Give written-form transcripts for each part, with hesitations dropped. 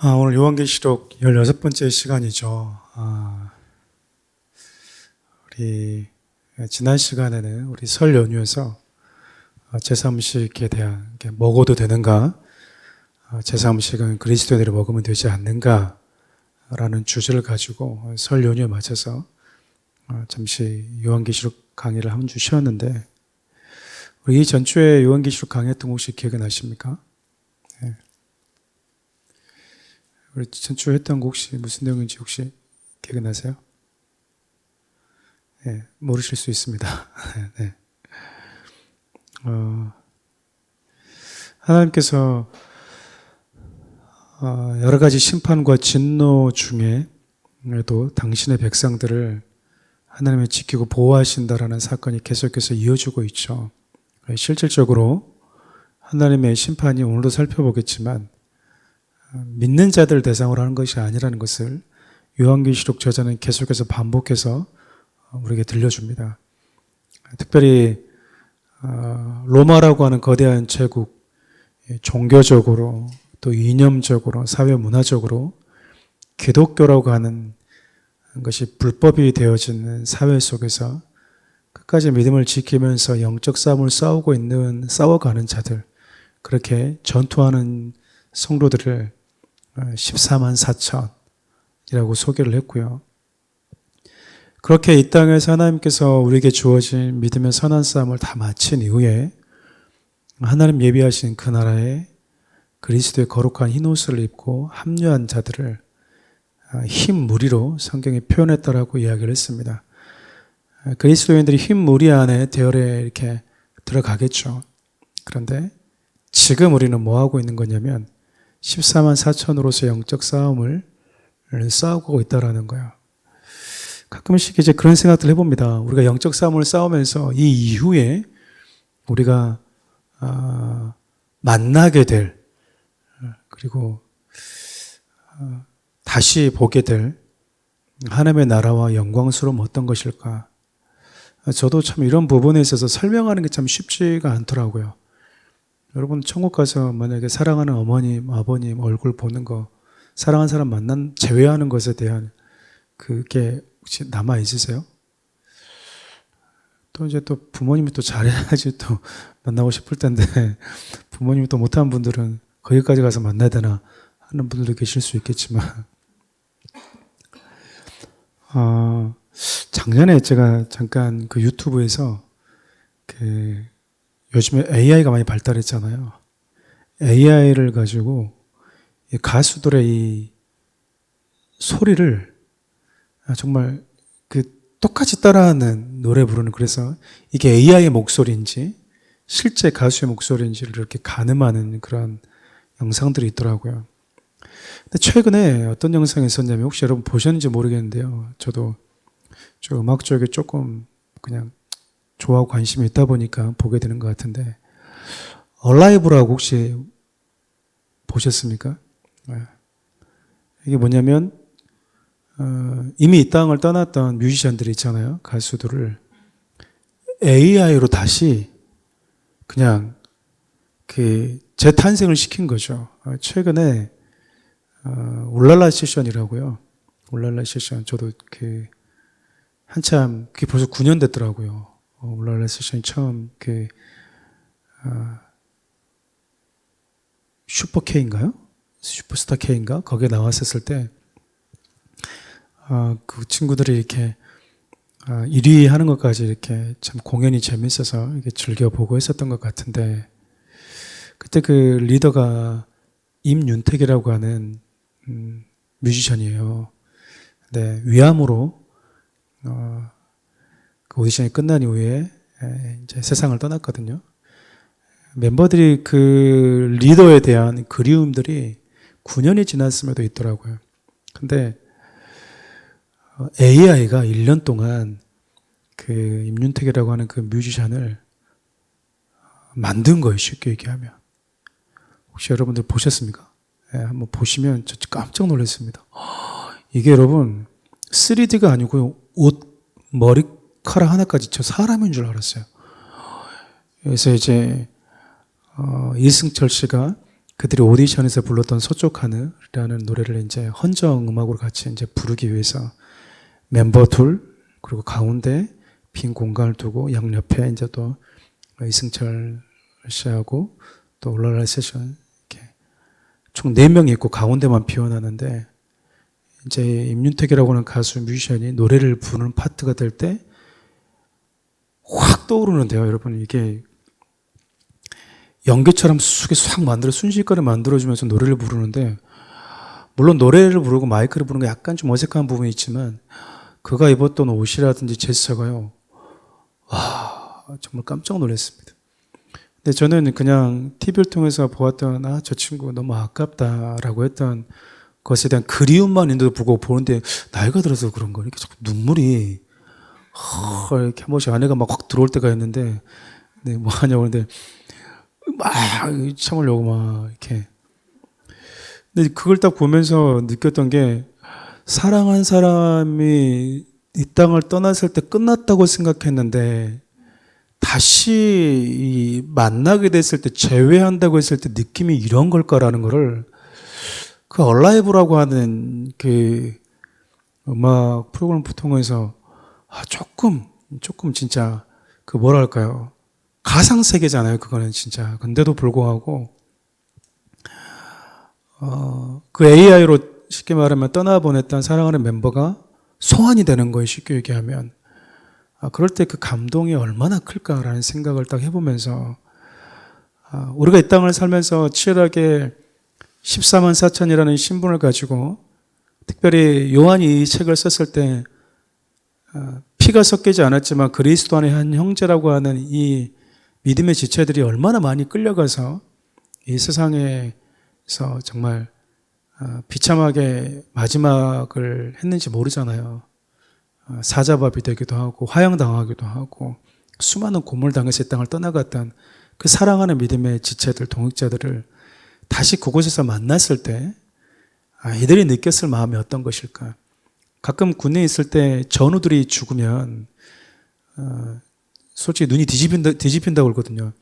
오늘 요한계시록 16번째 시간이죠. 우리 지난 시간에는 우리 설 연휴에서 제3음식에 대한 먹어도 되는가, 제3음식은 그리스도인들이 먹으면 되지 않는가 라는 주제를 가지고 설 연휴에 맞춰서 잠시 요한계시록 강의를 한 주 쉬었는데, 우리 이 전주에 요한계시록 강의했던 거 혹시 기억이 나십니까? 네. 우리 전주 했던 거 혹시 무슨 내용인지 혹시 기억이 나세요? 네, 모르실 수 있습니다. 네. 하나님께서 여러 가지 심판과 진노 중에도 당신의 백성들을 하나님이 지키고 보호하신다라는 사건이 계속해서 이어지고 있죠. 실질적으로 하나님의 심판이 오늘도 살펴보겠지만 믿는 자들 대상으로 하는 것이 아니라는 것을 요한계시록 저자는 계속해서 반복해서 우리에게 들려줍니다. 특별히 로마라고 하는 거대한 제국, 종교적으로 또 이념적으로 사회 문화적으로 기독교라고 하는 것이 불법이 되어지는 사회 속에서 끝까지 믿음을 지키면서 영적 싸움을 싸워가는 자들, 그렇게 전투하는 성도들을 14만 4천이라고 소개를 했고요. 그렇게 이 땅에서 하나님께서 우리에게 주어진 믿음의 선한 싸움을 다 마친 이후에 하나님 예비하신 그 나라에 그리스도의 거룩한 흰옷을 입고 합류한 자들을 흰 무리로 성경이 표현했다라고 이야기를 했습니다. 그리스도인들이 흰 무리 안에 대열에 이렇게 들어가겠죠. 그런데 지금 우리는 뭐 하고 있는 거냐면 14만 4천으로서 영적 싸움을 싸우고 있다라는 거예요. 가끔씩 이제 그런 생각들 해봅니다. 우리가 영적 싸움을 싸우면서 이 이후에 우리가 만나게 될, 그리고 다시 보게 될 하나님의 나라와 영광스러움 어떤 것일까? 저도 참 이런 부분에 있어서 설명하는 게 참 쉽지가 않더라고요. 여러분 천국 가서 만약에 사랑하는 어머님, 아버님 얼굴 보는 거, 사랑하는 사람 제외하는 것에 대한 그게 혹시 남아 있으세요? 또 이제 또 부모님이 또 잘해야지 또 만나고 싶을 텐데 부모님이 또 못하는 분들은 거기까지 가서 만나야 되나 하는 분들도 계실 수 있겠지만 작년에 제가 잠깐 그 유튜브에서 요즘에 AI가 많이 발달했잖아요. AI를 가지고 가수들의 이 소리를 정말 똑같이 따라하는 노래 부르는, 그래서 이게 AI의 목소리인지 실제 가수의 목소리인지를 이렇게 가늠하는 그런 영상들이 있더라고요. 근데 최근에 어떤 영상이 있었냐면, 혹시 여러분 보셨는지 모르겠는데요. 저도 저 음악 쪽에 조금 그냥 좋아하고 관심이 있다 보니까 보게 되는 것 같은데, 얼라이브라고 혹시 보셨습니까? 이게 뭐냐면 이미 이 땅을 떠났던 뮤지션들이 있잖아요. 가수들을 AI로 다시 그냥 재탄생을 시킨 거죠. 최근에 울랄라 세션이라고요. 울랄라 세션, 저도 한참 그게 벌써 9년 됐더라고요. 울랄라 세션이 처음 슈퍼 K인가요? 슈퍼스타 K인가? 거기에 나왔었을 때 그 친구들이 이렇게 1위 하는 것까지 이렇게 참 공연이 재밌어서 이렇게 즐겨보고 했었던 것 같은데, 그때 그 리더가 임윤택이라고 하는 뮤지션이에요. 네, 위암으로 그 오디션이 끝난 이후에 이제 세상을 떠났거든요. 멤버들이 그 리더에 대한 그리움들이 9년이 지났음에도 있더라고요. 근데 AI가 1년 동안 그 임윤택이라고 하는 그 뮤지션을 만든 거예요, 쉽게 얘기하면. 혹시 여러분들 보셨습니까? 네, 한번 보시면 저 깜짝 놀랐습니다. 이게 여러분 3D가 아니고 머리카락 하나까지 저 사람인 줄 알았어요. 그래서 이제 이승철 씨가 그들이 오디션에서 불렀던 서쪽 하늘이라는 노래를 이제 헌정 음악으로 같이 이제 부르기 위해서 멤버 둘, 그리고 가운데 빈 공간을 두고 양옆에 이제 또 이승철 씨하고 또 올라라 세션 이렇게 총 4명이 있고 가운데만 비워놨는데 이제 임윤택이라고 하는 가수 뮤지션이 노래를 부르는 파트가 될 때 확 떠오르는데요, 여러분. 이게 연기처럼 속에 싹 만들어 순식간에 만들어주면서 노래를 부르는데, 물론 노래를 부르고 마이크를 부르는 게 약간 좀 어색한 부분이 있지만 그가 입었던 옷이라든지 제스처가요, 와, 정말 깜짝 놀랐습니다. 근데 저는 그냥 TV를 통해서 보았던 저 친구 너무 아깝다라고 했던 것에 대한 그리움만 있는데도 불구하고 보는데 나이가 들어서 그런 거 이렇게 자꾸 눈물이 이렇게 한 번씩 아내가 막 확 들어올 때가 있는데, 네, 뭐 하냐고 그러는데 막 참으려고 막 이렇게. 근데 그걸 딱 보면서 느꼈던 게, 사랑한 사람이 이 땅을 떠났을 때 끝났다고 생각했는데 다시 만나게 됐을 때, 재회한다고 했을 때 느낌이 이런 걸까라는 거를 그 얼라이브라고 하는 그 음악 프로그램 통해서 조금 진짜 그 뭐랄까요, 가상 세계잖아요, 그거는 진짜. 근데도 불구하고 그 AI로 쉽게 말하면 떠나보냈던 사랑하는 멤버가 소환이 되는 거예요, 쉽게 얘기하면. 그럴 때 그 감동이 얼마나 클까라는 생각을 딱 해보면서, 우리가 이 땅을 살면서 치열하게 14만 4천이라는 신분을 가지고, 특별히 요한이 이 책을 썼을 때 피가 섞이지 않았지만 그리스도 안의 한 형제라고 하는 이 믿음의 지체들이 얼마나 많이 끌려가서 이 세상에서 정말 비참하게 마지막을 했는지 모르잖아요. 사자밥이 되기도 하고 화형당하기도 하고 수많은 고물당해서 이 땅을 떠나갔던 그 사랑하는 믿음의 지체들, 동역자들을 다시 그곳에서 만났을 때 이들이 느꼈을 마음이 어떤 것일까. 가끔 군대에 있을 때 전우들이 죽으면 솔직히 눈이 뒤집힌다고 그러거든요.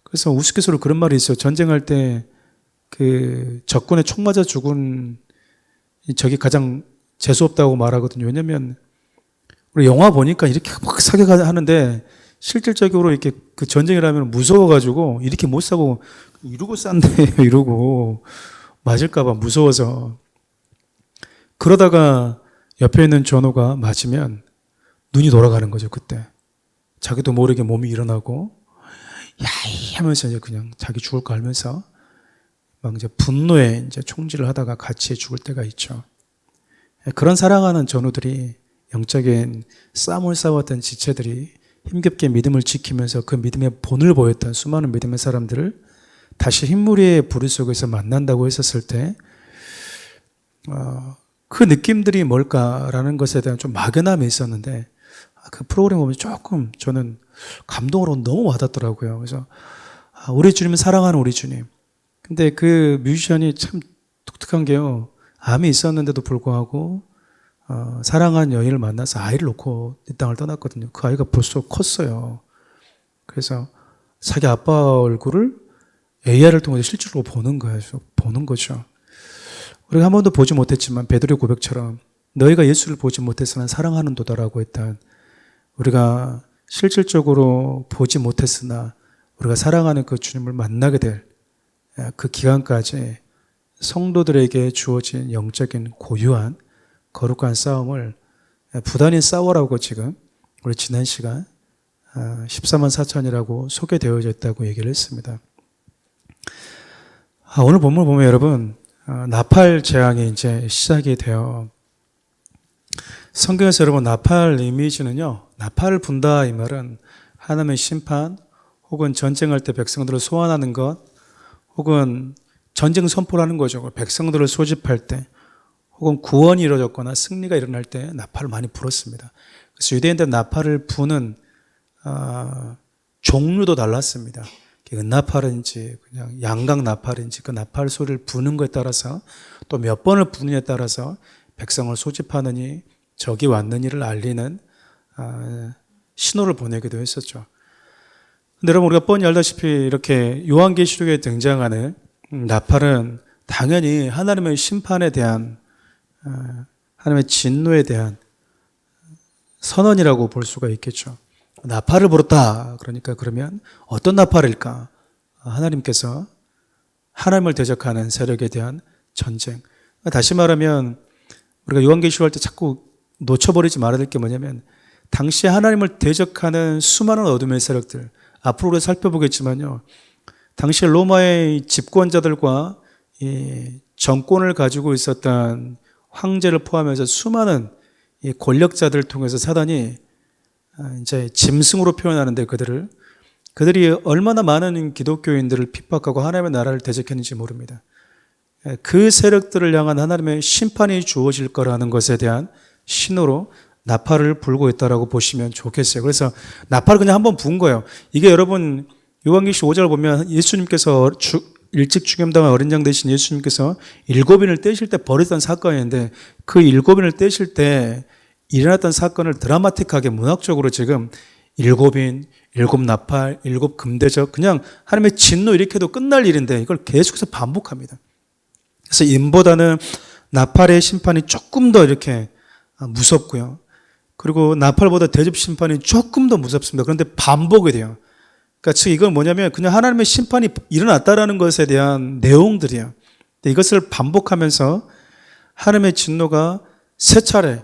그래서 우스갯소리로 그런 말이 있어요. 전쟁할 때 그 적군에 총 맞아 죽은 적이 가장 재수없다고 말하거든요. 왜냐면 우리 영화 보니까 이렇게 막 사격하는데 실질적으로 이렇게 그 전쟁이라면 무서워가지고 이렇게 못 사고 이러고 싼대요. 이러고 맞을까봐 무서워서. 그러다가 옆에 있는 전우가 맞으면 눈이 돌아가는 거죠, 그때. 자기도 모르게 몸이 일어나고 야이 하면서 이제 그냥 자기 죽을 거 알면서 막 이제 분노에 이제 총질을 하다가 같이 죽을 때가 있죠. 그런 사랑하는 전우들이, 영적인 싸움을 싸웠던 지체들이 힘겹게 믿음을 지키면서 그 믿음의 본을 보였던 수많은 믿음의 사람들을 다시 흰무리의 부리 속에서 만난다고 했었을 때, 그 느낌들이 뭘까라는 것에 대한 좀 막연함이 있었는데, 그 프로그램 보면 조금 저는 감동으로 너무 와닿더라고요. 그래서 우리 주님은 사랑하는 우리 주님. 근데 그 뮤지션이 참 독특한 게요, 암이 있었는데도 불구하고 사랑한 여인을 만나서 아이를 놓고 이 땅을 떠났거든요. 그 아이가 벌써 컸어요. 그래서 자기 아빠 얼굴을 AI를 통해서 실제로 보는 거예요. 보는 거죠. 우리가 한 번도 보지 못했지만 베드로의 고백처럼 너희가 예수를 보지 못해서는 사랑하는 도다라고 했던, 우리가 실질적으로 보지 못했으나 우리가 사랑하는 그 주님을 만나게 될 그 기간까지 성도들에게 주어진 영적인 고유한 거룩한 싸움을 부단히 싸워라고 지금 우리 지난 시간 14만 4천이라고 소개되어져 있다고 얘기를 했습니다. 오늘 본문을 보면 여러분, 나팔 재앙이 이제 시작이 돼요. 성경에서 여러분 나팔 이미지는요, 나팔을 분다 이 말은 하나님의 심판 혹은 전쟁할 때 백성들을 소환하는 것, 혹은 전쟁 선포를 하는 거죠. 백성들을 소집할 때, 혹은 구원이 이루어졌거나 승리가 일어날 때 나팔을 많이 불었습니다. 그래서 유대인들은 나팔을 부는 종류도 달랐습니다. 은나팔인지 그냥 양각 나팔인지 그 나팔 소리를 부는 것에 따라서, 또 몇 번을 부느냐에 따라서 백성을 소집하느니 적이 왔느니를 알리는 신호를 보내기도 했었죠. 근데 여러분, 우리가 뻔히 알다시피 이렇게 요한계시록에 등장하는 나팔은 당연히 하나님의 심판에 대한 하나님의 진노에 대한 선언이라고 볼 수가 있겠죠. 나팔을 불었다. 그러니까 그러면 어떤 나팔일까? 하나님께서 하나님을 대적하는 세력에 대한 전쟁. 다시 말하면 우리가 요한계시록 할 때 자꾸 놓쳐버리지 말아야 될 게 뭐냐면 당시 하나님을 대적하는 수많은 어둠의 세력들, 앞으로 우리가 살펴보겠지만요. 당시 로마의 집권자들과 이 정권을 가지고 있었던 황제를 포함해서 수많은 이 권력자들을 통해서 사단이 이제 짐승으로 표현하는데 그들이 얼마나 많은 기독교인들을 핍박하고 하나님의 나라를 대적했는지 모릅니다. 그 세력들을 향한 하나님의 심판이 주어질 거라는 것에 대한 신호로 나팔을 불고 있다라고 보시면 좋겠어요. 그래서 나팔을 그냥 한번 부은 거예요. 이게 여러분 요한계시록 5절 보면 예수님께서 일찍 죽임당한 어린 양 되신 예수님께서 7인을 떼실 때 벌였던 사건인데 그 7인을 떼실 때 일어났던 사건을 드라마틱하게 문학적으로 지금 7인, 7나팔, 7금대접 그냥 하나님의 진노 이렇게 해도 끝날 일인데 이걸 계속해서 반복합니다. 그래서 인보다는 나팔의 심판이 조금 더 이렇게 무섭고요. 그리고 나팔보다 대접 심판이 조금 더 무섭습니다. 그런데 반복이 돼요. 그러니까 즉 이건 뭐냐면 그냥 하나님의 심판이 일어났다라는 것에 대한 내용들이에요. 이것을 반복하면서 하나님의 진노가 세 차례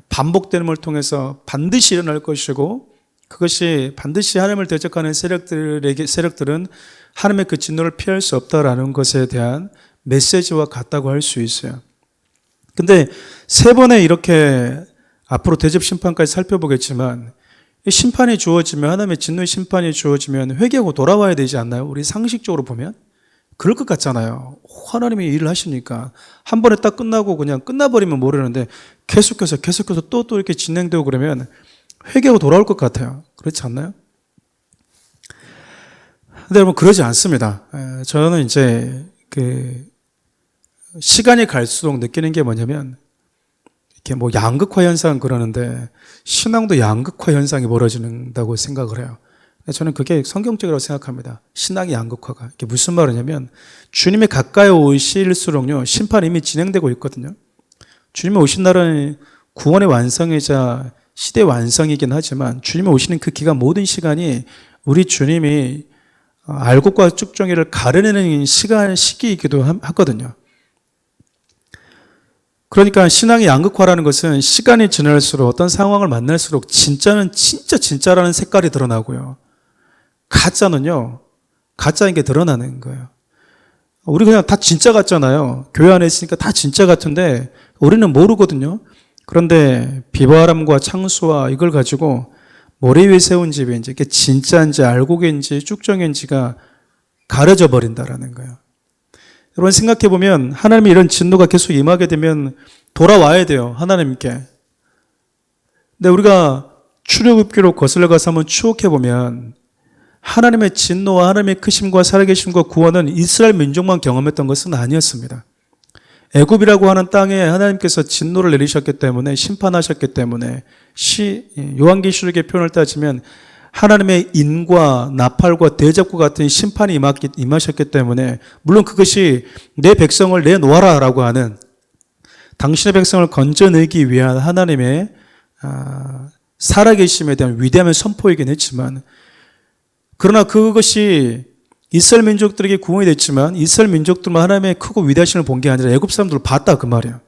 반복되는 걸 통해서 반드시 일어날 것이고 그것이 반드시 하나님을 대적하는 세력들은 하나님의 그 진노를 피할 수 없다라는 것에 대한 메시지와 같다고 할 수 있어요. 근데 세 번에 이렇게 앞으로 대접 심판까지 살펴보겠지만 심판이 주어지면 하나님의 진노의 심판이 주어지면 회개하고 돌아와야 되지 않나요? 우리 상식적으로 보면 그럴 것 같잖아요. 하나님이 일을 하시니까 한 번에 딱 끝나고 그냥 끝나버리면 모르는데 계속해서 또 이렇게 진행되고 그러면 회개하고 돌아올 것 같아요. 그렇지 않나요? 근데 여러분 그러지 않습니다. 저는 이제 시간이 갈수록 느끼는 게 뭐냐면 이렇게 뭐 양극화 현상 그러는데 신앙도 양극화 현상이 벌어진다고 생각을 해요. 저는 그게 성경적이라고 생각합니다. 신앙의 양극화가. 이게 무슨 말이냐면 주님이 가까이 오실수록요 심판이 이미 진행되고 있거든요. 주님이 오신 날은 구원의 완성이자 시대의 완성이긴 하지만 주님이 오시는 그 기간 모든 시간이 우리 주님이 알곡과 쭉정이를 가려내는 시기이기도 하거든요. 그러니까 신앙의 양극화라는 것은 시간이 지날수록 어떤 상황을 만날수록 진짜는 진짜라는 색깔이 드러나고요. 가짜는요, 가짜인 게 드러나는 거예요. 우리 그냥 다 진짜 같잖아요. 교회 안에 있으니까 다 진짜 같은데 우리는 모르거든요. 그런데 비바람과 창수와 이걸 가지고 모래 위에 세운 집이 이제 이게 진짜인지 알곡인지 쭉정인지가 가려져 버린다라는 거예요. 여러분 생각해 보면 하나님이 이런 진노가 계속 임하게 되면 돌아와야 돼요. 하나님께. 근데 우리가 출애굽기로 거슬러 가서 한번 추억해 보면 하나님의 진노와 하나님의 크심과 살아계심과 구원은 이스라엘 민족만 경험했던 것은 아니었습니다. 애굽이라고 하는 땅에 하나님께서 진노를 내리셨기 때문에 심판하셨기 때문에 요한계시록의 표현을 따지면 하나님의 인과 나팔과 대접과 같은 심판이 임하셨기 때문에 물론 그것이 내 백성을 내놓아라 라고 하는 당신의 백성을 건져내기 위한 하나님의 살아계심에 대한 위대함의 선포이긴 했지만 그러나 그것이 이스라엘 민족들에게 구원이 됐지만 이스라엘 민족들만 하나님의 크고 위대하심을 본 게 아니라 애굽 사람들을 봤다 그 말이에요.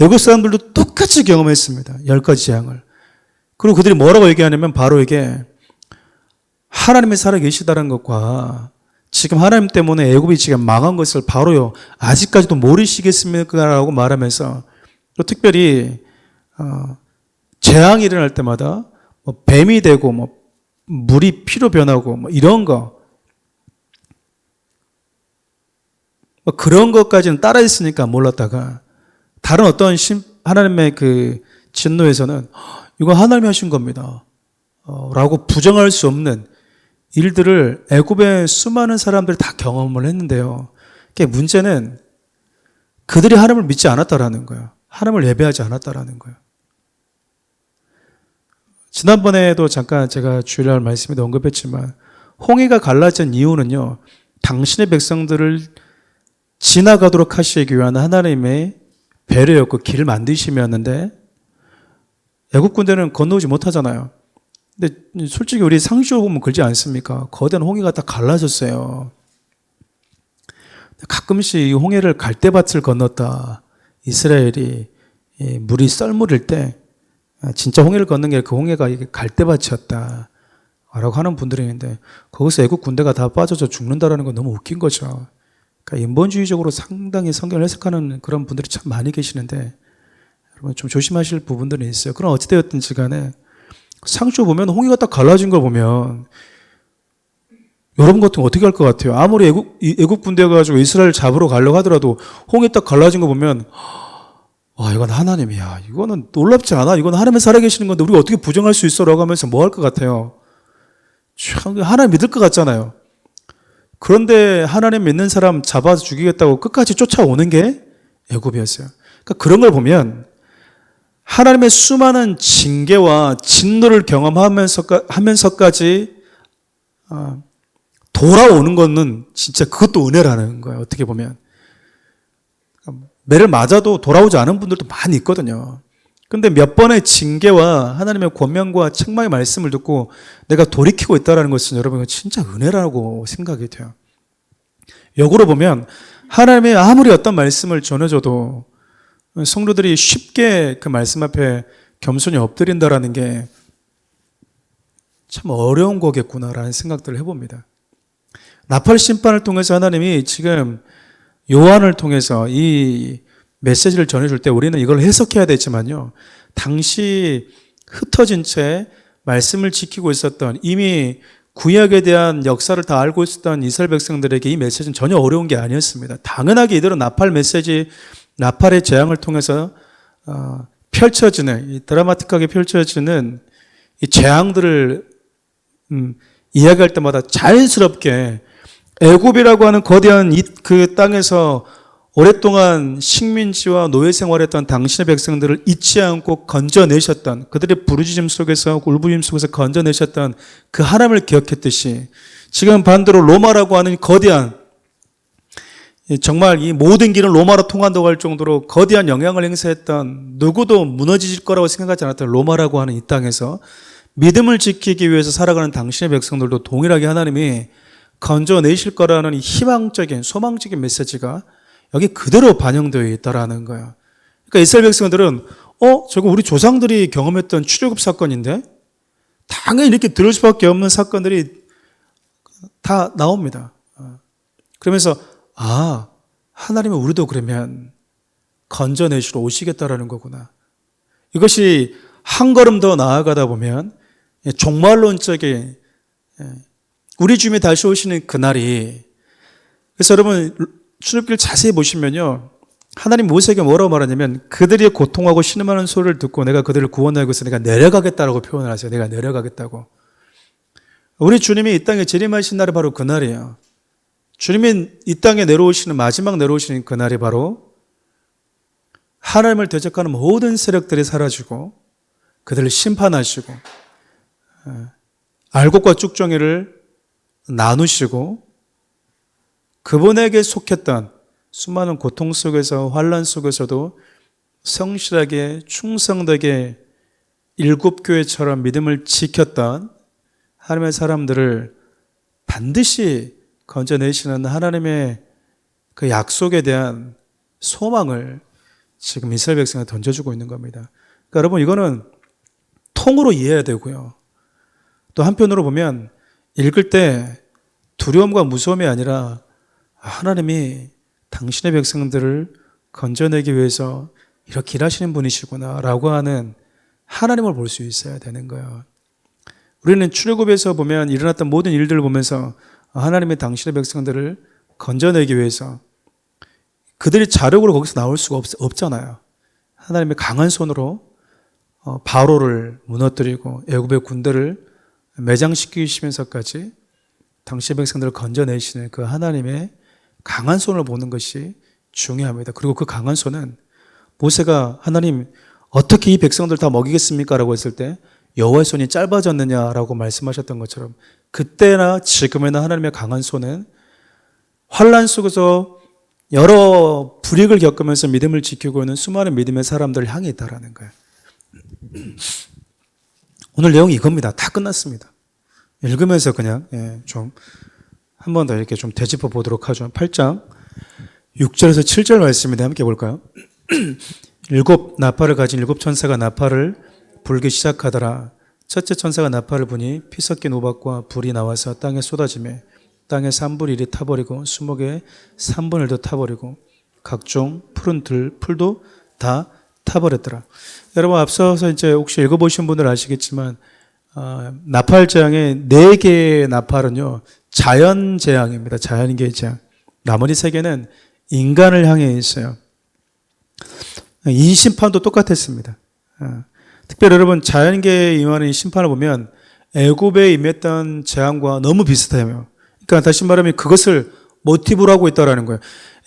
애굽 사람들도 똑같이 경험했습니다. 10가지 재앙을. 그리고 그들이 뭐라고 얘기하냐면 바로 이게 하나님이 살아계시다는 것과 지금 하나님 때문에 애굽이 지금 망한 것을 바로요 아직까지도 모르시겠습니까? 라고 말하면서 또 특별히 재앙이 일어날 때마다 뭐 뱀이 되고 뭐 물이 피로 변하고 뭐 이런 거 뭐 그런 것까지는 따라했으니까 몰랐다가 다른 어떤 하나님의 그 진노에서는 이거 하나님이 하신 겁니다. 라고 부정할 수 없는 일들을 애굽의 수많은 사람들이 다 경험을 했는데요. 문제는 그들이 하나님을 믿지 않았다라는 거예요. 하나님을 예배하지 않았다라는 거예요. 지난번에도 잠깐 제가 주일날 말씀에도 언급했지만 홍해가 갈라진 이유는요. 당신의 백성들을 지나가도록 하시기 위한 하나님의 배려였고 길을 만드심이었는데 애국 군대는 건너오지 못하잖아요. 근데 솔직히 우리 상식으로 보면 그러지 않습니까? 거대한 홍해가 다 갈라졌어요. 가끔씩 이 홍해를 갈대밭을 건넜다. 이스라엘이 물이 썰물일 때 진짜 홍해를 건넌 게 그 홍해가 이게 갈대밭이었다 라고 하는 분들이 있는데 거기서 애국 군대가 다 빠져서 죽는다라는 건 너무 웃긴 거죠. 그러니까 인본주의적으로 상당히 성경을 해석하는 그런 분들이 참 많이 계시는데 여러분 좀 조심하실 부분들이 있어요. 그럼 어찌되었든지 간에 상식으로 보면 홍해가 딱 갈라진 걸 보면 여러분 같은 거 어떻게 할 것 같아요? 아무리 애국 군대가 가지고 이스라엘 잡으러 가려고 하더라도 홍해 딱 갈라진 거 보면 와 이건 하나님이야. 이거는 놀랍지 않아? 이건 하나님이 살아계시는 건데 우리가 어떻게 부정할 수 있어? 라고 하면서 뭐 할 것 같아요? 참 하나님 믿을 것 같잖아요. 그런데 하나님 믿는 사람 잡아서 죽이겠다고 끝까지 쫓아오는 게 애굽이었어요. 그러니까 그런 걸 보면 하나님의 수많은 징계와 진노를 경험하면서까지 돌아오는 거는 진짜 그것도 은혜라는 거예요. 어떻게 보면. 매를 맞아도 돌아오지 않은 분들도 많이 있거든요. 근데 몇 번의 징계와 하나님의 권면과 책망의 말씀을 듣고 내가 돌이키고 있다는 것은 여러분 진짜 은혜라고 생각이 돼요. 역으로 보면 하나님의 아무리 어떤 말씀을 전해줘도 성도들이 쉽게 그 말씀 앞에 겸손히 엎드린다라는 게 참 어려운 거겠구나라는 생각들을 해봅니다. 나팔 심판을 통해서 하나님이 지금 요한을 통해서 이 메시지를 전해줄 때 우리는 이걸 해석해야 되지만요. 당시 흩어진 채 말씀을 지키고 있었던 이미 구약에 대한 역사를 다 알고 있었던 이스라엘 백성들에게 이 메시지는 전혀 어려운 게 아니었습니다. 당연하게 이들은 나팔 메시지, 나팔의 재앙을 통해서 펼쳐지는, 이 드라마틱하게 펼쳐지는 이 재앙들을 이야기할 때마다 자연스럽게 애굽이라고 하는 거대한 그 땅에서 오랫동안 식민지와 노예 생활했던 당신의 백성들을 잊지 않고 건져내셨던 그들의 부르짖음 속에서 울부짖음 속에서 건져내셨던 그 하나님을 기억했듯이 지금 반대로 로마라고 하는 거대한 정말 이 모든 길은 로마로 통한다고 할 정도로 거대한 영향을 행사했던 누구도 무너질 거라고 생각하지 않았던 로마라고 하는 이 땅에서 믿음을 지키기 위해서 살아가는 당신의 백성들도 동일하게 하나님이 건져내실 거라는 희망적인 소망적인 메시지가 여기 그대로 반영되어 있다라는 거예요. 그러니까 이스라엘 백성들은 저거 우리 조상들이 경험했던 출애굽 사건인데 당연히 이렇게 들을 수밖에 없는 사건들이 다 나옵니다. 그러면서 하나님은 우리도 그러면 건져내시러 오시겠다라는 거구나. 이것이 한 걸음 더 나아가다 보면 종말론적인 우리 주님이 다시 오시는 그날이 그래서 여러분 출애굽기를 자세히 보시면요. 하나님 모세에게 뭐라고 말하냐면 그들이 고통하고 신음하는 소리를 듣고 내가 그들을 구원하기 위해서 내가 내려가겠다라고 표현을 하세요. 내가 내려가겠다고. 우리 주님이 이 땅에 재림하신 날이 바로 그날이에요. 주님이 이 땅에 내려오시는 마지막 내려오시는 그날이 바로 하나님을 대적하는 모든 세력들이 사라지고 그들을 심판하시고 알곡과 쭉정이를 나누시고 그분에게 속했던 수많은 고통 속에서 환난 속에서도 성실하게 충성되게 일곱 교회처럼 믿음을 지켰던 하나님의 사람들을 반드시 건져내시는 하나님의 그 약속에 대한 소망을 지금 이스라엘 백성에 던져주고 있는 겁니다. 그러니까 여러분 이거는 통으로 이해해야 되고요. 또 한편으로 보면 읽을 때 두려움과 무서움이 아니라 하나님이 당신의 백성들을 건져내기 위해서 이렇게 일하시는 분이시구나 라고 하는 하나님을 볼 수 있어야 되는 거예요. 우리는 출애굽에서 보면 일어났던 모든 일들을 보면서 하나님이 당신의 백성들을 건져내기 위해서 그들이 자력으로 거기서 나올 수가 없잖아요. 하나님의 강한 손으로 바로를 무너뜨리고 애굽의 군대를 매장시키시면서까지 당신의 백성들을 건져내시는 그 하나님의 강한 손을 보는 것이 중요합니다. 그리고 그 강한 손은 모세가 하나님 어떻게 이 백성들 다 먹이겠습니까? 라고 했을 때 여호와의 손이 짧아졌느냐라고 말씀하셨던 것처럼 그때나 지금이나 하나님의 강한 손은 환난 속에서 여러 불이익을 겪으면서 믿음을 지키고 있는 수많은 믿음의 사람들을 향해 있다라는 거예요. 오늘 내용이 이겁니다. 다 끝났습니다. 읽으면서 그냥 좀 한 번 더 이렇게 좀 되짚어 보도록 하죠. 8장 6절에서 7절 말씀인데 함께 볼까요? 일곱 나팔을 가진 일곱 천사가 나팔을 불기 시작하더라. 첫째 천사가 나팔을 부니 피 섞인 우박과 불이 나와서 땅에 쏟아지매 땅의 3분의 1이 타버리고 수목의 3분의 1도 타버리고 각종 푸른 풀도 다 타버렸더라. 여러분 앞서서 이제 혹시 읽어보신 분들 아시겠지만 나팔 재앙의 4개의 나팔은요 자연 재앙입니다. 자연계의 재앙. 나머지 3개는 인간을 향해 있어요. 이 심판도 똑같았습니다. 특별히 여러분 자연계에 임하는 이 심판을 보면 애굽에 임했던 재앙과 너무 비슷해요. 그러니까 다시 말하면 그것을 모티브로 하고 있다는 거예요.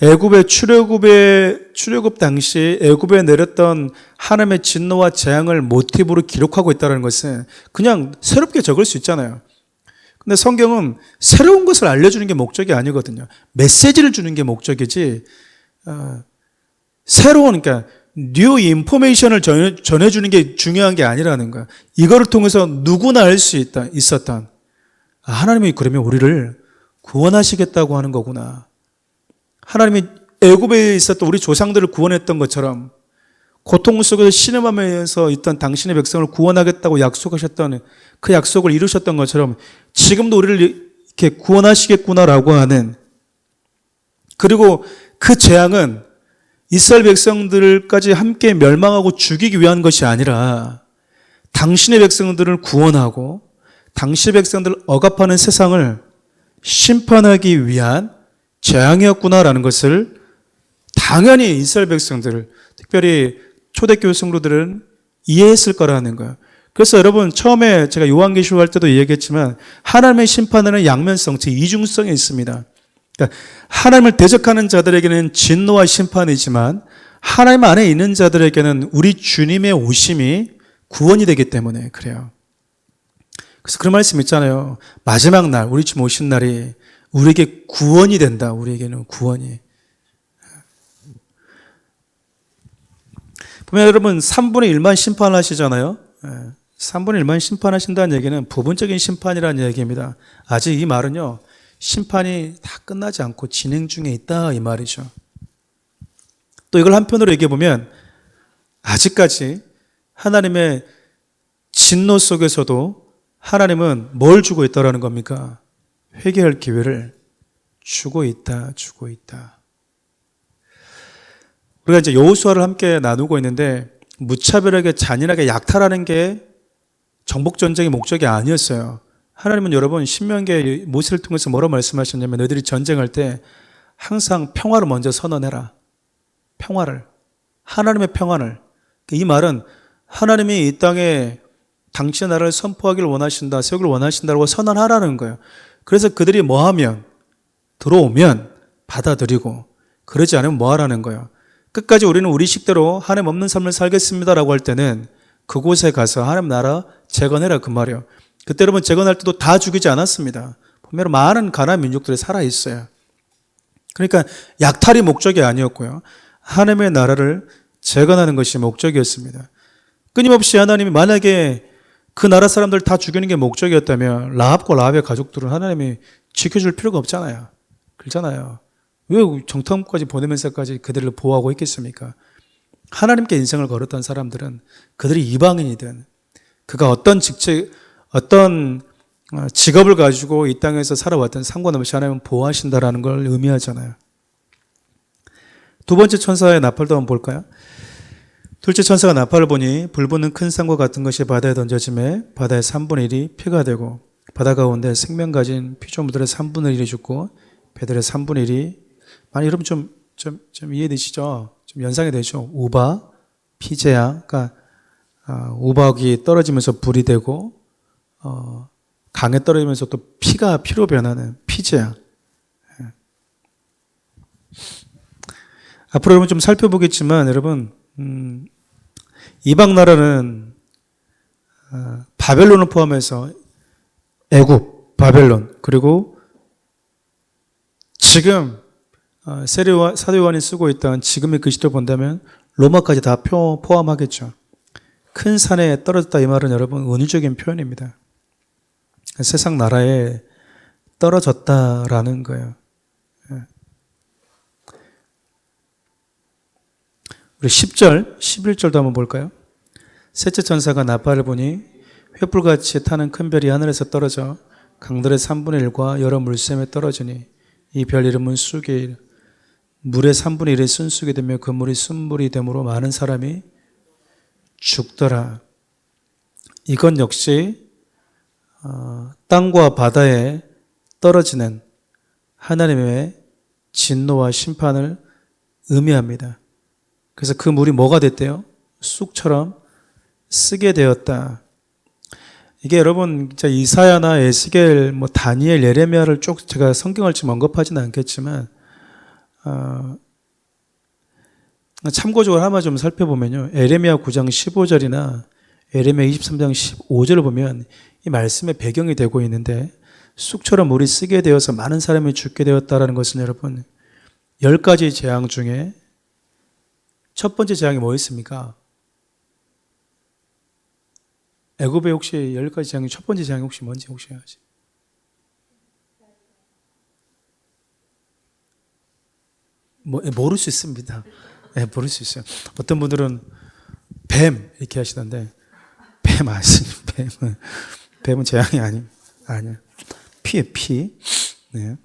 애굽의 출애굽 당시 애굽에 내렸던 하나님의 진노와 재앙을 모티브로 기록하고 있다는 것은 그냥 새롭게 적을 수 있잖아요. 근데 성경은 새로운 것을 알려주는 게 목적이 아니거든요. 메시지를 주는 게 목적이지 새로운 그러니까 뉴 인포메이션을 전해주는 게 중요한 게 아니라는 거야. 이거를 통해서 누구나 알 수 있었던 하나님이 그러면 우리를 구원하시겠다고 하는 거구나. 하나님이 애굽에 있었던 우리 조상들을 구원했던 것처럼 고통 속에서 신음하면서 있던 당신의 백성을 구원하겠다고 약속하셨던 그 약속을 이루셨던 것처럼 지금도 우리를 이렇게 구원하시겠구나라고 하는, 그리고 그 재앙은 이스라엘 백성들까지 함께 멸망하고 죽이기 위한 것이 아니라 당신의 백성들을 구원하고 당신의 백성들을 억압하는 세상을 심판하기 위한 재앙이었구나라는 것을 당연히 이스라엘 백성들, 특별히 초대교회 성도들은 이해했을 거라는 거예요. 그래서 여러분 처음에 제가 요한계시록 할 때도 얘기했지만 하나님의 심판에는 양면성, 즉 이중성이 있습니다. 그러니까 하나님을 대적하는 자들에게는 진노와 심판이지만 하나님 안에 있는 자들에게는 우리 주님의 오심이 구원이 되기 때문에 그래요. 그래서 그런 말씀 있잖아요. 마지막 날, 우리 주님 오신 날이 우리에게 구원이 된다. 우리에게는 구원이. 보면 여러분 3분의 1만 심판하시잖아요. 3분의 1만 심판하신다는 얘기는 부분적인 심판이라는 얘기입니다. 아직 이 말은요, 심판이 다 끝나지 않고 진행 중에 있다 이 말이죠. 또 이걸 한편으로 얘기해 보면 아직까지 하나님의 진노 속에서도 하나님은 뭘 주고 있다라는 겁니까? 회개할 기회를 주고 있다. 우리가 이제 여호수아를 함께 나누고 있는데 무차별하게 잔인하게 약탈하는 게 정복전쟁의 목적이 아니었어요. 하나님은 여러분 신명기의 모세를 통해서 뭐라고 말씀하셨냐면 너희들이 전쟁할 때 항상 평화를 먼저 선언해라. 평화를. 하나님의 평화를. 이 말은 하나님이 이 땅에 당신의 나라를 선포하기를 원하신다, 세우기를 원하신다고 선언하라는 거예요. 그래서 그들이 뭐하면 들어오면 받아들이고 그러지 않으면 뭐하라는 거예요. 끝까지 우리는 우리 식대로 하나님 없는 삶을 살겠습니다라고 할 때는 그곳에 가서 하나님 나라 재건해라 그 말이에요. 그때 여러분 재건할 때도 다 죽이지 않았습니다. 보면 많은 가나안 민족들이 살아있어요. 그러니까 약탈이 목적이 아니었고요. 하나님의 나라를 재건하는 것이 목적이었습니다. 끊임없이 하나님이 만약에 그 나라 사람들 다 죽이는 게 목적이었다면 라합과 라합의 가족들은 하나님이 지켜줄 필요가 없잖아요. 그렇잖아요. 왜 정탐까지 보내면서까지 그들을 보호하고 있겠습니까? 하나님께 인생을 걸었던 사람들은 그들이 이방인이든 그가 어떤 직업을 가지고 이 땅에서 살아왔던 상관없이 하나님은 보호하신다라는 걸 의미하잖아요. 두 번째 천사의 나팔도 한번 볼까요? 둘째 천사가 나팔을 보니 불붙는 큰 산과 같은 것이 바다에 던져지매 바다의 3분의 1이 피가 되고 바다 가운데 생명 가진 피조물들의 3분의 1이 죽고 배들의 3분의 1이 많이 여러분 좀 이해되시죠? 좀 연상이 되죠? 우박, 피제야, 그러니까 우박이 떨어지면서 불이 되고 강에 떨어지면서 또 피로 변하는 피제야. 앞으로 여러분 좀 살펴보겠지만 여러분 이방 나라는 바벨론을 포함해서 애굽, 바벨론 그리고 지금 사도 요한이 쓰고 있던 지금의 글씨를 본다면 로마까지 다 포함하겠죠. 큰 산에 떨어졌다 이 말은 여러분 은유적인 표현입니다. 세상 나라에 떨어졌다라는 거예요. 우리 10절, 11절도 한번 볼까요? 셋째 천사가 나팔을 보니 횃불같이 타는 큰 별이 하늘에서 떨어져 강들의 3분의 1과 여러 물샘에 떨어지니 이 별 이름은 쑥의 물의 3분의 1이 순쑥이 되며 그 물이 순물이 되므로 많은 사람이 죽더라. 이건 역시 땅과 바다에 떨어지는 하나님의 진노와 심판을 의미합니다. 그래서 그 물이 뭐가 됐대요? 쑥처럼 쓰게 되었다. 이게 여러분 이사야나 에스겔, 다니엘, 예레미야를 쭉 제가 성경을 지금 언급하지는 않겠지만 참고적으로 하나 좀 살펴보면요. 예레미야 9장 15절이나 예레미야 23장 15절을 보면 이 말씀의 배경이 되고 있는데 쑥처럼 물이 쓰게 되어서 많은 사람이 죽게 되었다라는 것은 여러분 10가지 재앙 중에 첫 번째 재앙이 뭐였습니까? 애굽의 혹시 10가지 재앙 중 첫 번째 재앙이 혹시 뭔지 혹시 아시죠? 모를 수 있습니다. 네, 모를 수 있어요. 어떤 분들은 뱀 이렇게 하시던데 뱀 아시죠? 뱀은 재앙이 아니에요. 피에 피. 네.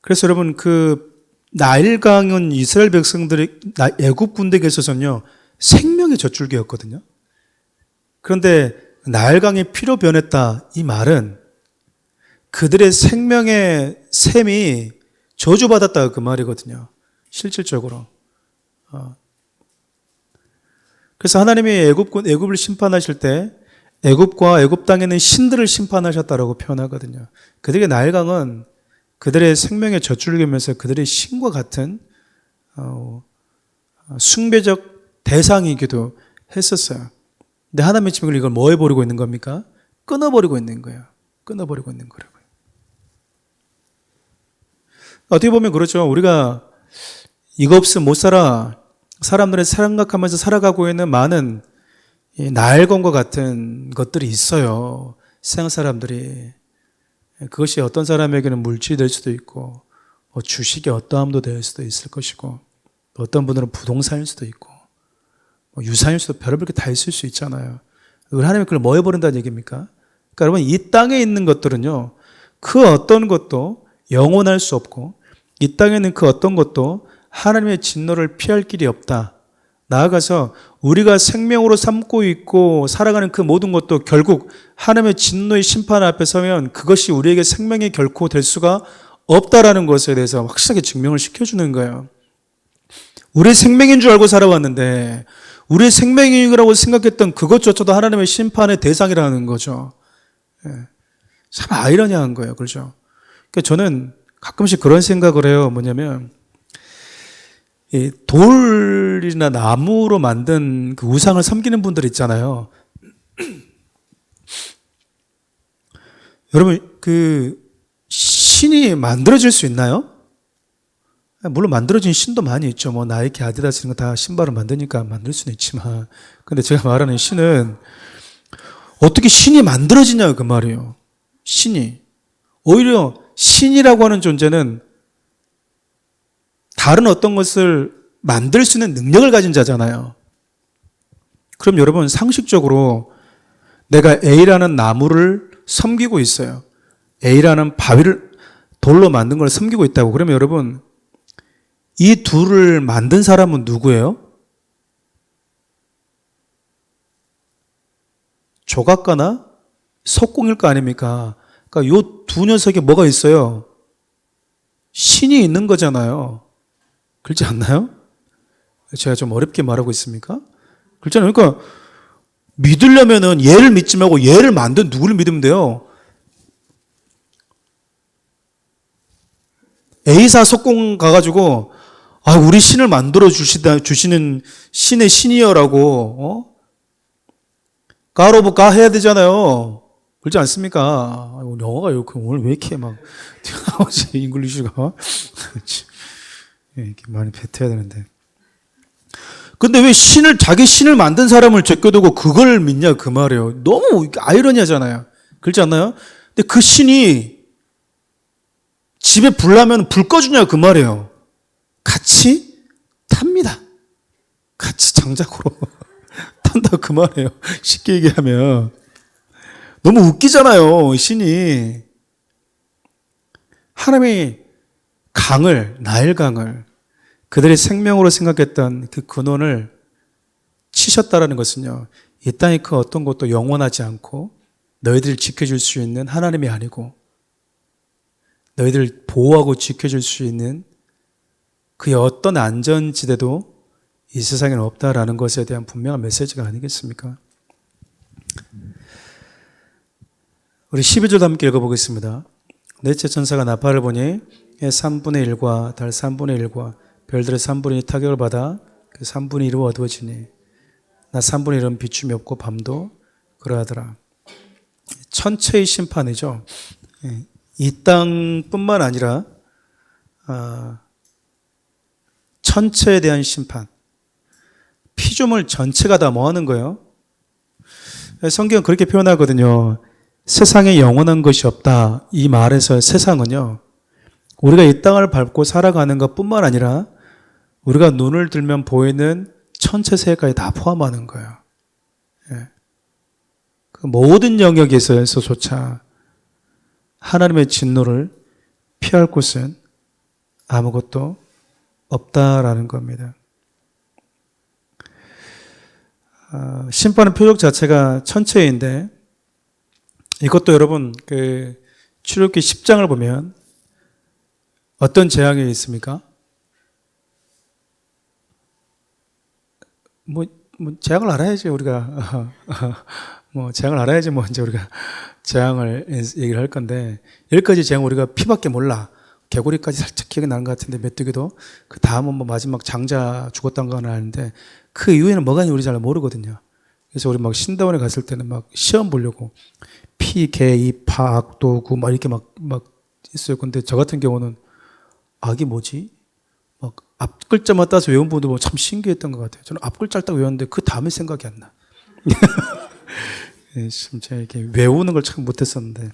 그래서 여러분 그 나일강은 이스라엘 백성들이 애굽 군대에 있어서는요 생명의 젖줄기였거든요. 그런데 나일강이 피로 변했다 이 말은 그들의 생명의 샘이 저주받았다 그 말이거든요. 실질적으로. 그래서 하나님이 애굽을 심판하실 때 애굽과 애굽 땅에 있는 신들을 심판하셨다라고 표현하거든요. 그들의 나일강은 그들의 생명의 젖줄기면서 그들의 신과 같은 숭배적 대상이기도 했었어요. 근데 하나님의 지금 이걸 뭐 해버리고 있는 겁니까? 끊어버리고 있는 거예요. 끊어버리고 있는 거라고요. 어떻게 보면 그렇죠. 우리가 이거 없으면 못 살아. 사람들의 생각하면서 살아가고 있는 많은 나일강과 같은 것들이 있어요. 세상 사람들이. 그것이 어떤 사람에게는 물질이 될 수도 있고 주식의 어떠함도 될 수도 있을 것이고 어떤 분들은 부동산일 수도 있고 유산일 수도 별의별 게 다 있을 수 있잖아요. 하나님이 그걸 뭐 해버린다는 얘기입니까? 그러니까 여러분 이 땅에 있는 것들은요 그 어떤 것도 영원할 수 없고 이 땅에 있는 그 어떤 것도 하나님의 진노를 피할 길이 없다. 나아가서 우리가 생명으로 삼고 있고 살아가는 그 모든 것도 결국 하나님의 진노의 심판 앞에 서면 그것이 우리에게 생명이 결코 될 수가 없다라는 것에 대해서 확실하게 증명을 시켜주는 거예요. 우리의 생명인 줄 알고 살아왔는데 우리의 생명이라고 생각했던 그것조차도 하나님의 심판의 대상이라는 거죠. 참 아이러니한 거예요. 그렇죠? 그러니까 저는 가끔씩 그런 생각을 해요. 뭐냐면 이 돌이나 나무로 만든 그 우상을 섬기는 분들 있잖아요. 여러분 그 신이 만들어질 수 있나요? 물론 만들어진 신도 많이 있죠. 나이키, 아디다스 이런 거 다 신발을 만드니까 만들 수는 있지만, 근데 제가 말하는 신은 어떻게 신이 만들어지냐 그 말이에요. 신이 오히려 신이라고 하는 존재는 다른 어떤 것을 만들 수 있는 능력을 가진 자잖아요. 그럼 여러분 상식적으로 내가 A라는 나무를 섬기고 있어요. A라는 바위를 돌로 만든 걸 섬기고 있다고. 그러면 여러분 이 둘을 만든 사람은 누구예요? 조각가나 석공일 거 아닙니까? 그러니까 이 두 녀석에 뭐가 있어요? 신이 있는 거잖아요. 그렇지 않나요? 제가 좀 어렵게 말하고 있습니까? 그렇잖아요. 그러니까 믿으려면은 얘를 믿지 말고 얘를 만든 누구를 믿으면 돼요? A사 석공 가가지고 우리 신을 만들어 주시는 신의 신이여라고 God of God 해야 되잖아요. 그렇지 않습니까? 영어가 오늘 왜 이렇게 막 튀어나오지, 잉글리시가. 이렇게 많이 뱉어야 되는데. 근데 왜 자기 신을 만든 사람을 제껴두고 그걸 믿냐, 그 말이에요. 너무 아이러니하잖아요. 그렇지 않나요? 근데 그 신이 집에 불 나면 불 꺼주냐, 그 말이에요. 같이 탑니다. 같이 장작으로 탄다, 그 말이에요. 쉽게 얘기하면. 너무 웃기잖아요, 신이. 하나님이 나일강을 그들의 생명으로 생각했던 그 근원을 치셨다라는 것은요, 이 땅의 그 어떤 것도 영원하지 않고 너희들을 지켜줄 수 있는 하나님이 아니고 너희들을 보호하고 지켜줄 수 있는 그 어떤 안전지대도 이 세상에는 없다라는 것에 대한 분명한 메시지가 아니겠습니까? 우리 12절도 함께 읽어보겠습니다. 넷째 천사가 나팔을 보니 3분의 1과 달 3분의 1과 별들의 3분의 1이 타격을 받아 그 3분의 1이 어두워지니 나 3분의 1은 비춤이 없고 밤도 그러하더라. 천체의 심판이죠. 이 땅뿐만 아니라 천체에 대한 심판. 피조물 전체가 다 뭐 하는 거예요? 성경은 그렇게 표현하거든요. 세상에 영원한 것이 없다. 이 말에서 세상은요, 우리가 이 땅을 밟고 살아가는 것뿐만 아니라 우리가 눈을 들면 보이는 천체 세계까지 다 포함하는 거예요. 그 모든 영역에서조차 하나님의 진노를 피할 곳은 아무것도 없다라는 겁니다. 심판의 표적 자체가 천체인데 이것도 여러분 그 출애굽기 10장을 보면 어떤 재앙이 있습니까? 재앙을 알아야지 우리가 재앙을 알아야지 이제 우리가 재앙을 얘기를 할 건데 10가지 재앙 우리가 피밖에 몰라. 개구리까지 살짝 기억이 나는 것 같은데 메뚜기도 그 다음은 마지막 장자 죽었다는 건 아는데 그 이후에는 뭐가 있는지 우리 잘 모르거든요. 그래서 우리 막 신대원에 갔을 때는 막 시험 보려고 피, 개, 이, 파, 악, 도, 구 막 이렇게 막 있어요. 근데 저 같은 경우는 악이 뭐지? 막 앞 글자만 따서 외운 분도 참 신기했던 것 같아요. 저는 앞 글자를 딱 외웠는데 그 다음에 생각이 안 나. 진짜 이렇게 외우는 걸 참 못했었는데.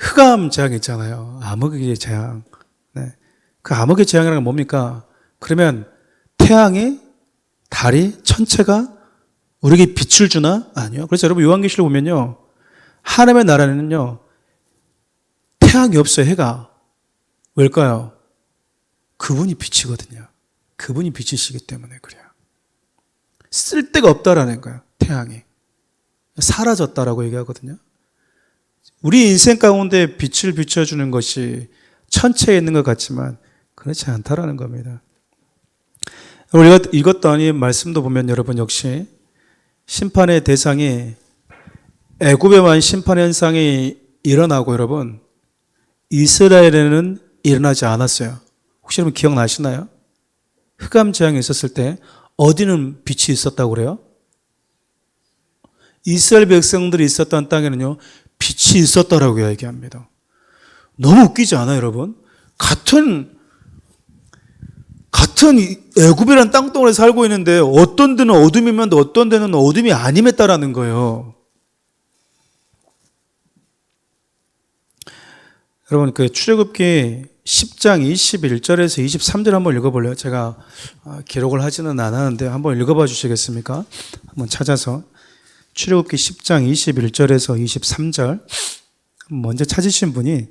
흑암 재앙 있잖아요. 암흑의 재앙. 네. 그 암흑의 재앙이라는 건 뭡니까? 그러면 태양이, 달이, 천체가 우리에게 빛을 주나? 아니요. 그래서 여러분 요한계시록 보면요, 하나님의 나라는요, 태양이 없어요. 해가. 왜일까요? 그분이 빛이거든요. 그분이 빛이시기 때문에 그래요. 쓸데가 없다라는 거예요. 태양이. 사라졌다라고 얘기하거든요. 우리 인생 가운데 빛을 비춰주는 것이 천체에 있는 것 같지만 그렇지 않다라는 겁니다. 우리가 이것도 아닌 말씀도 보면 여러분 역시 심판의 대상이 애굽에만 심판 현상이 일어나고 여러분 이스라엘에는 일어나지 않았어요. 혹시 여러분 기억나시나요? 흑암 재앙이 있었을 때 어디는 빛이 있었다고 그래요? 이스라엘 백성들이 있었던 땅에는요 빛이 있었다라고 얘기합니다. 너무 웃기지 않아요, 여러분? 같은 애굽이라는 땅덩어리에 살고 있는데 어떤 데는 어둠이면 어떤 데는 어둠이 아님했다라는 거예요. 여러분 그 출애굽기 10장 21절에서 23절 한번 읽어볼래요? 제가 기록을 하지는 않았는데 한번 읽어봐 주시겠습니까? 한번 찾아서 출애굽기 10장 21절에서 23절 먼저 찾으신 분이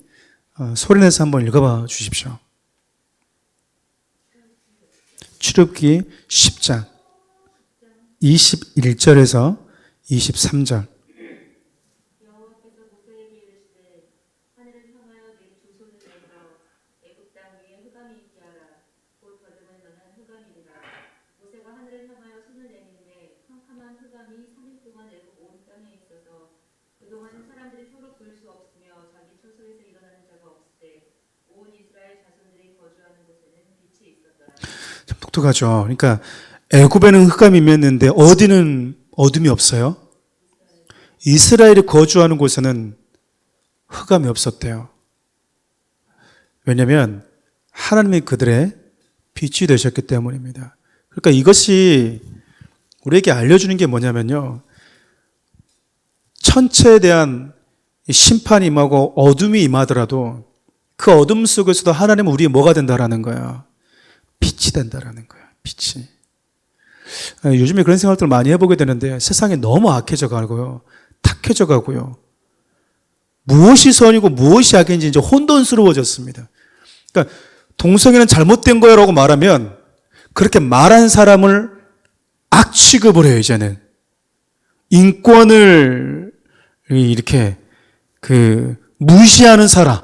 소리내서 한번 읽어봐 주십시오. 출애굽기 10장 21절에서 23절. 참 독특하죠. 그러니까 애굽에는 흑암이 임했는데 어디는 어둠이 없어요? 이스라엘이 거주하는 곳에는 흑암이 없었대요. 왜냐하면 하나님이 그들의 빛이 되셨기 때문입니다. 그러니까 이것이 우리에게 알려주는 게 뭐냐면요. 천체에 대한 심판이 임하고 어둠이 임하더라도 그 어둠 속에서도 하나님은 우리의 뭐가 된다라는 거야? 빛이 된다라는 거야. 빛이. 요즘에 그런 생각들을 많이 해보게 되는데 세상이 너무 악해져 가고요. 탁해져 가고요. 무엇이 선이고 무엇이 악인지 이제 혼돈스러워졌습니다. 그러니까 동성애는 잘못된 거야라고 말하면 그렇게 말한 사람을 악 취급을 해요, 이제는. 인권을 이렇게 무시하는 사람.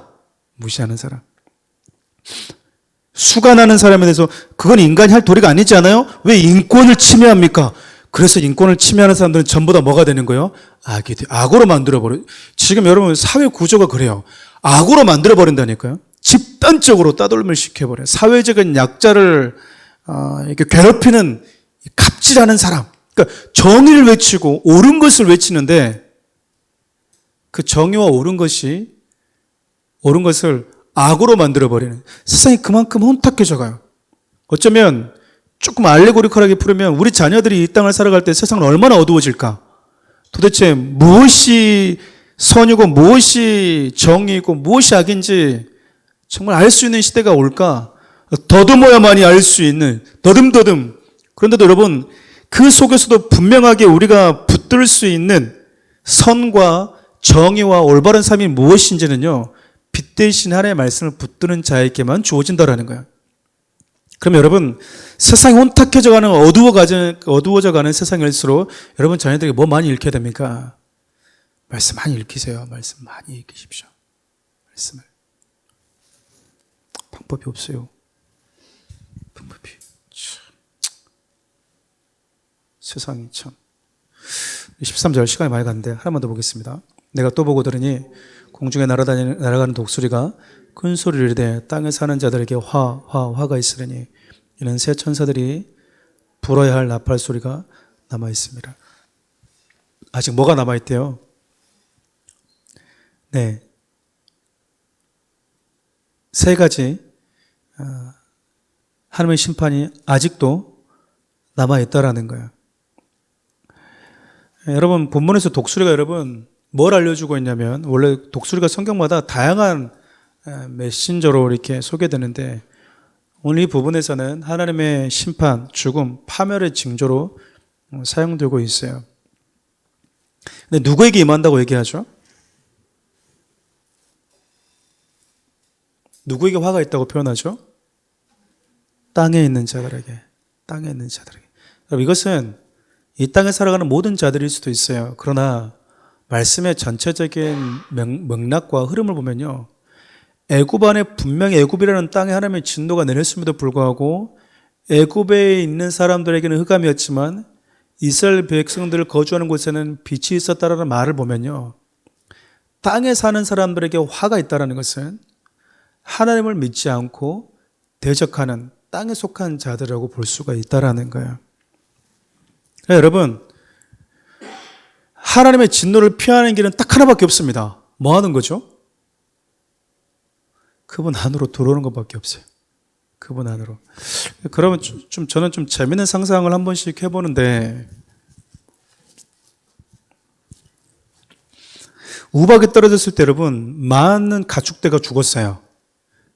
수간하는 사람에 대해서 그건 인간이 할 도리가 아니지 않아요? 왜 인권을 침해합니까? 그래서 인권을 침해하는 사람들은 전부 다 뭐가 되는 거예요? 악이 돼. 악으로 만들어버려. 지금 여러분 사회 구조가 그래요. 악으로 만들어버린다니까요. 집단적으로 따돌림을 시켜버려요. 사회적인 약자를 이렇게 괴롭히는 갑질하는 사람. 그러니까 정의를 외치고 옳은 것을 외치는데 그 정의와 옳은 것을 악으로 만들어버리는 세상이 그만큼 혼탁해져 가요. 어쩌면 조금 알레고리컬하게 풀으면 우리 자녀들이 이 땅을 살아갈 때 세상은 얼마나 어두워질까? 도대체 무엇이 선이고 무엇이 정의이고 무엇이 악인지 정말 알 수 있는 시대가 올까? 더듬어야만이 알 수 있는 더듬더듬. 그런데도 여러분 그 속에서도 분명하게 우리가 붙들 수 있는 선과 정의와 올바른 삶이 무엇인지는요. 빛 대신 하나님의 말씀을 붙드는 자에게만 주어진다라는 거예요. 그럼 여러분 세상이 혼탁해져가는 어두워져가는 세상일수록 여러분 자녀들에게 뭐 많이 읽혀야 됩니까? 말씀 많이 읽히세요. 말씀 많이 읽히십시오. 말씀을. 방법이 없어요. 방법이. 세상이 참. 13절 시간이 많이 갔는데 하나만 더 보겠습니다. 내가 또 보고 들으니 공중에 날아가는 독수리가 큰 소리를 이르되 땅에 사는 자들에게 화가 있으려니 이는 새 천사들이 불어야 할 나팔 소리가 남아 있습니다. 아직 뭐가 남아 있대요? 네, 세 가지 하나님의 심판이 아직도 남아 있다라는 거예요. 여러분 본문에서 독수리가 여러분 뭘 알려주고 있냐면 원래 독수리가 성경마다 다양한 메신저로 이렇게 소개되는데 오늘 이 부분에서는 하나님의 심판, 죽음, 파멸의 징조로 사용되고 있어요. 근데 누구에게 임한다고 얘기하죠? 누구에게 화가 있다고 표현하죠? 땅에 있는 자들에게. 땅에 있는 자들에게. 여러분 이것은 이 땅에 살아가는 모든 자들일 수도 있어요. 그러나 말씀의 전체적인 맥락과 흐름을 보면요. 애굽 안에 분명히 애굽이라는 땅에 하나님의 진노가 내렸음에도 불구하고 애굽에 있는 사람들에게는 흑암이었지만 이스라엘 백성들 거주하는 곳에는 빛이 있었다라는 말을 보면요. 땅에 사는 사람들에게 화가 있다는 것은 하나님을 믿지 않고 대적하는 땅에 속한 자들이라고 볼 수가 있다는 거예요. 여러분 하나님의 진노를 피하는 길은 딱 하나밖에 없습니다. 뭐 하는 거죠? 그분 안으로 들어오는 것밖에 없어요. 그분 안으로. 그러면 저는 좀 재밌는 상상을 한 번씩 해보는데 우박이 떨어졌을 때 여러분 많은 가축대가 죽었어요.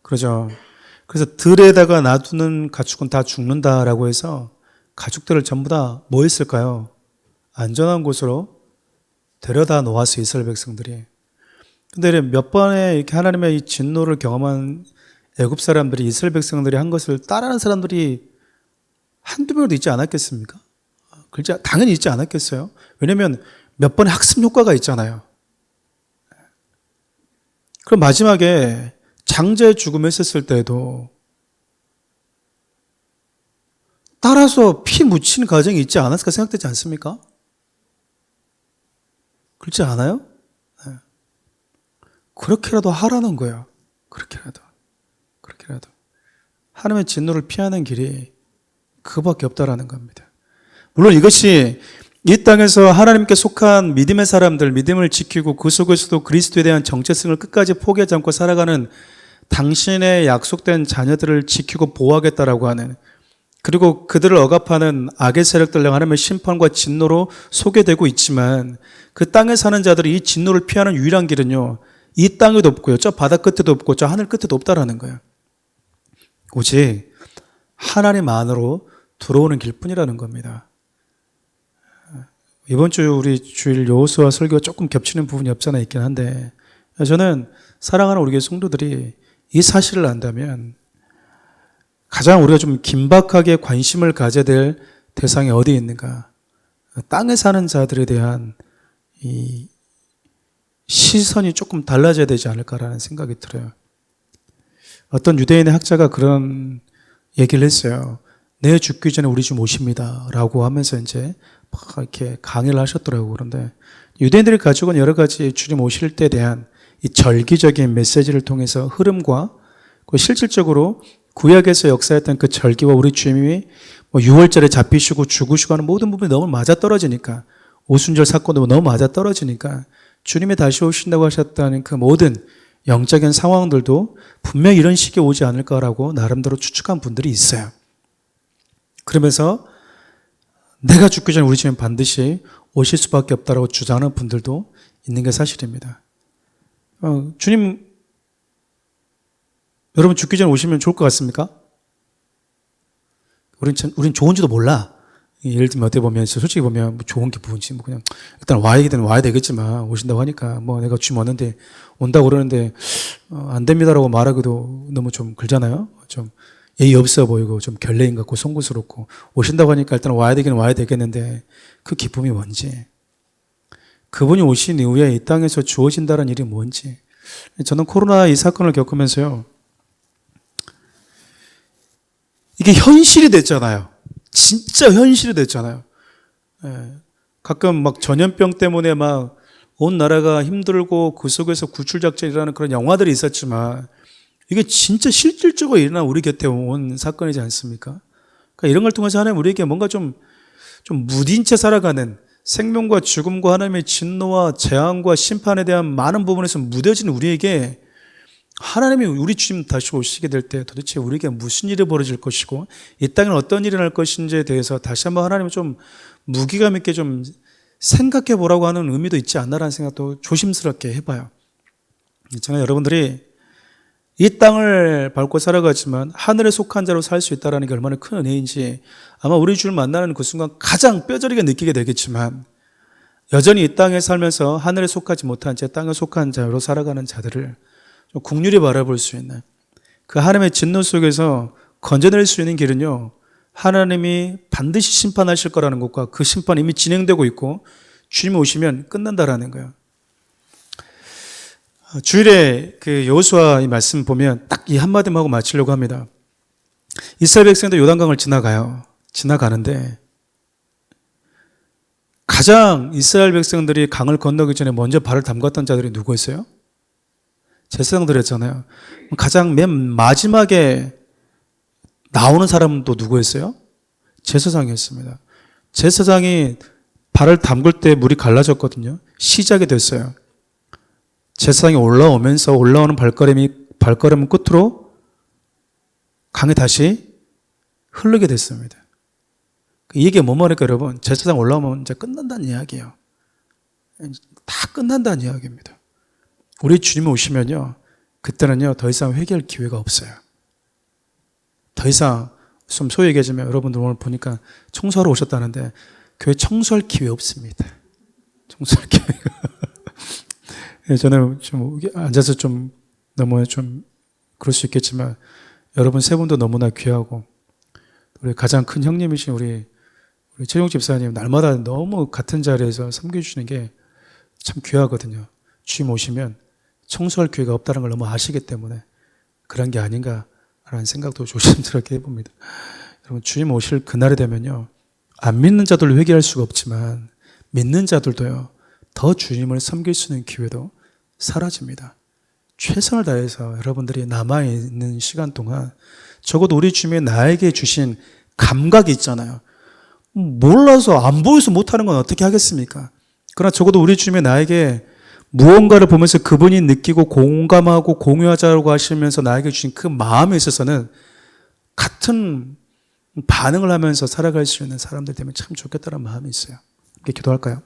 그러죠. 그래서 들에다가 놔두는 가축은 다 죽는다라고 해서 가축들을 전부 다 뭐 했을까요? 안전한 곳으로 데려다 놓았어요. 이스라엘 백성들이. 근데 몇 번의 이렇게 하나님의 이 진노를 경험한 애굽 사람들이 이스라엘 백성들이 한 것을 따라하는 사람들이 한두 명도 있지 않았겠습니까? 당연히 있지 않았겠어요? 왜냐하면 몇 번의 학습 효과가 있잖아요. 그럼 마지막에 장자의 죽음을 했었을 때도 따라서 피 묻힌 과정이 있지 않았을까 생각되지 않습니까? 그렇지 않아요? 네. 그렇게라도 하라는 거예요. 그렇게라도. 하나님의 진노를 피하는 길이 그거밖에 없다라는 겁니다. 물론 이것이 이 땅에서 하나님께 속한 믿음의 사람들, 믿음을 지키고 그 속에서도 그리스도에 대한 정체성을 끝까지 포기하지 않고 살아가는 당신의 약속된 자녀들을 지키고 보호하겠다라고 하는, 그리고 그들을 억압하는 악의 세력들 하나님의 심판과 진노로 소개되고 있지만, 그 땅에 사는 자들이 이 진노를 피하는 유일한 길은요, 이 땅에도 없고요, 저 바다 끝에도 없고 저 하늘 끝에도 없다라는 거예요. 오직 하나님 안으로 들어오는 길뿐이라는 겁니다. 이번 주 우리 주일 여호수아 설교가 조금 겹치는 부분이 없잖아 있긴 한데, 저는 사랑하는 우리 교회 성도들이 이 사실을 안다면 가장 우리가 좀 긴박하게 관심을 가져야 될 대상이 어디에 있는가, 땅에 사는 자들에 대한 이 시선이 조금 달라져야 되지 않을까라는 생각이 들어요. 어떤 유대인의 학자가 그런 얘기를 했어요. 내 죽기 전에 우리 주 모십니다 라고 하면서 이제 막 이렇게 강의를 하셨더라고요. 그런데 유대인들이 가지고 있는 여러 가지 주님 오실 때에 대한 이 절기적인 메시지를 통해서 흐름과 실질적으로 구약에서 역사했던 그 절기와 우리 주님이 6월절에 잡히시고 죽으시고 하는 모든 부분이 너무 맞아떨어지니까, 오순절 사건도 너무 맞아떨어지니까 주님이 다시 오신다고 하셨다는 그 모든 영적인 상황들도 분명히 이런 시기에 오지 않을까라고 나름대로 추측한 분들이 있어요. 그러면서 내가 죽기 전에 우리 주님 반드시 오실 수밖에 없다라고 주장하는 분들도 있는 게 사실입니다. 주님, 여러분 죽기 전에 오시면 좋을 것 같습니까? 우린 좋은지도 몰라. 예를 들면 어떻게 보면 솔직히 보면 뭐 좋은 게 뭔지 뭐 그냥 일단 와야 되겠지만, 오신다고 하니까 뭐 내가 주님 왔는데 온다고 그러는데 안 됩니다라고 말하기도 너무 좀 그러잖아요. 좀 예의 없어 보이고 좀 결례인 것 같고 송구스럽고, 오신다고 하니까 일단 와야 되겠는데 그 기쁨이 뭔지, 그분이 오신 이후에 이 땅에서 주어진다는 일이 뭔지. 저는 코로나 이 사건을 겪으면서요, 이게 현실이 됐잖아요. 진짜 현실이 됐잖아요. 가끔 막 전염병 때문에 막 온 나라가 힘들고 그 속에서 구출작전이라는 그런 영화들이 있었지만, 이게 진짜 실질적으로 일어난 우리 곁에 온 사건이지 않습니까? 그러니까 이런 걸 통해서 하나님 우리에게 뭔가 좀 무딘 채 살아가는, 생명과 죽음과 하나님의 진노와 재앙과 심판에 대한 많은 부분에서 무뎌진 우리에게 하나님이 우리 주님 다시 오시게 될 때 도대체 우리에게 무슨 일이 벌어질 것이고 이 땅에 어떤 일이 날 것인지에 대해서 다시 한번 하나님을 좀 무기감 있게 좀 생각해 보라고 하는 의미도 있지 않나라는 생각도 조심스럽게 해봐요. 저는 여러분들이 이 땅을 밟고 살아가지만 하늘에 속한 자로 살 수 있다는 게 얼마나 큰 은혜인지 아마 우리 주를 만나는 그 순간 가장 뼈저리게 느끼게 되겠지만, 여전히 이 땅에 살면서 하늘에 속하지 못한 채 땅에 속한 자로 살아가는 자들을 좀 국률이 바라볼 수 있는, 그 하나님의 진노 속에서 건져낼 수 있는 길은요, 하나님이 반드시 심판하실 거라는 것과 그 심판이 이미 진행되고 있고 주님이 오시면 끝난다라는 거예요. 주일에 그 여호수아 이 말씀 보면 딱 이 한마디만 하고 마치려고 합니다. 이스라엘 백성들 요단강을 지나가는데 가장 이스라엘 백성들이 강을 건너기 전에 먼저 발을 담갔던 자들이 누구였어요? 제사장들이었잖아요. 가장 맨 마지막에 나오는 사람은 또 누구였어요? 제사장이었습니다. 제사장이 발을 담글 때 물이 갈라졌거든요. 시작이 됐어요. 제사장이 올라오면서 올라오는 발걸음 끝으로 강에 다시 흐르게 됐습니다. 이게 뭐 말일까 여러분? 제사장 올라오면 이제 끝난다는 이야기예요. 다 끝난다는 이야기입니다. 우리 주님이 오시면요, 그때는요 더 이상 회개할 기회가 없어요. 더 이상, 좀 소위 얘기하자면 여러분들 오늘 보니까 청소하러 오셨다는데 교회 청소할 기회 없습니다. 청소할 기회가. 저는 좀 앉아서 좀 너무 좀 그럴 수 있겠지만 여러분 세 분도 너무나 귀하고, 우리 가장 큰 형님이신 우리 최종 집사님 날마다 너무 같은 자리에서 섬겨주시는 게 참 귀하거든요. 주님 오시면 청소할 기회가 없다는 걸 너무 아시기 때문에 그런 게 아닌가라는 생각도 조심스럽게 해봅니다. 여러분 주님 오실 그날이 되면요, 안 믿는 자들도 회개할 수가 없지만 믿는 자들도요 더 주님을 섬길 수 있는 기회도 사라집니다. 최선을 다해서 여러분들이 남아있는 시간 동안 적어도 우리 주님이 나에게 주신 감각이 있잖아요. 몰라서 안 보여서 못하는 건 어떻게 하겠습니까? 그러나 적어도 우리 주님이 나에게 무언가를 보면서 그분이 느끼고 공감하고 공유하자고 하시면서 나에게 주신 그 마음에 있어서는 같은 반응을 하면서 살아갈 수 있는 사람들 되면 참 좋겠다는 마음이 있어요. 이렇게 기도할까요?